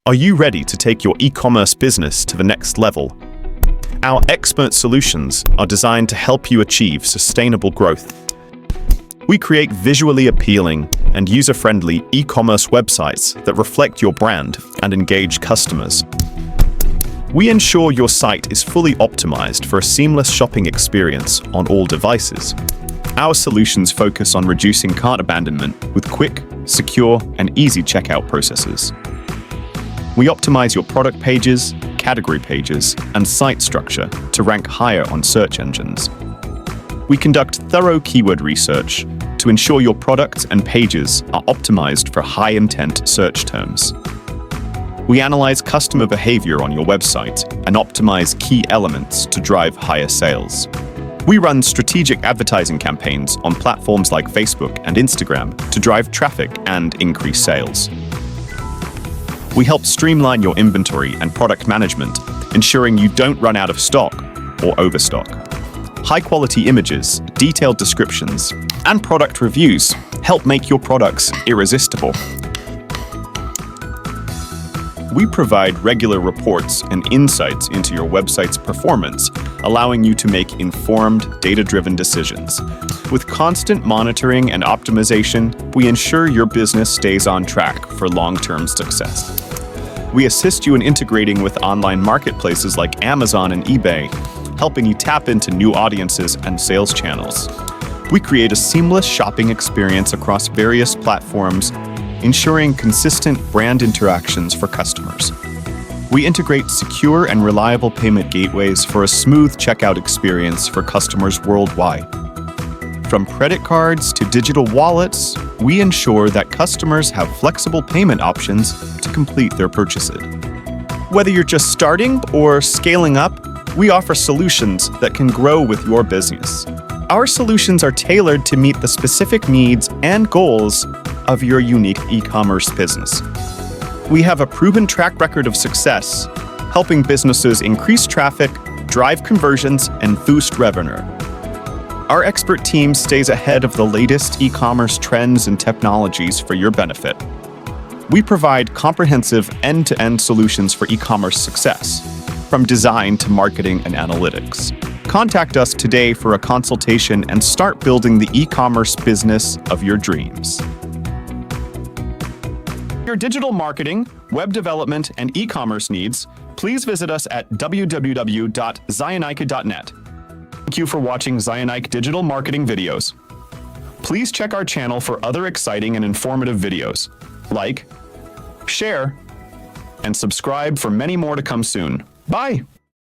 Are you ready to take your e-commerce business to the next level? Our expert solutions are designed to help you achieve sustainable growth. We create visually appealing and user-friendly e-commerce websites that reflect your brand and engage customers. We ensure your site is fully optimized for a seamless shopping experience on all devices. Our solutions focus on reducing cart abandonment with quick, secure, and easy checkout processes. We optimize your product pages, category pages, and site structure to rank higher on search engines. We conduct thorough keyword research to ensure your products and pages are optimized for high-intent search terms. We analyze customer behavior on your website and optimize key elements to drive higher sales. We run strategic advertising campaigns on platforms like Facebook and Instagram to drive traffic and increase sales. We help streamline your inventory and product management, ensuring you don't run out of stock or overstock. High-quality images, detailed descriptions, and product reviews help make your products irresistible. We provide regular reports and insights into your website's performance, allowing you to make informed, data-driven decisions. With constant monitoring and optimization, we ensure your business stays on track for long-term success. We assist you in integrating with online marketplaces like Amazon and eBay, helping you tap into new audiences and sales channels. We create a seamless shopping experience across various platforms, ensuring consistent brand interactions for customers. We integrate secure and reliable payment gateways for a smooth checkout experience for customers worldwide. From credit cards to digital wallets, we ensure that customers have flexible payment options to complete their purchases. Whether you're just starting or scaling up, we offer solutions that can grow with your business. Our solutions are tailored to meet the specific needs and goals of your unique e-commerce business. We have a proven track record of success, helping businesses increase traffic, drive conversions, and boost revenue. Our expert team stays ahead of the latest e-commerce trends and technologies for your benefit. We provide comprehensive end-to-end solutions for e-commerce success, from design to marketing and analytics. Contact us today for a consultation and start building the e-commerce business of your dreams. For your digital marketing, web development, and e-commerce needs, please visit us at www.zionike.net. Thank you for watching Zionike digital marketing videos. Please check our channel for other exciting and informative videos. Like, share, and subscribe for many more to come soon. Bye!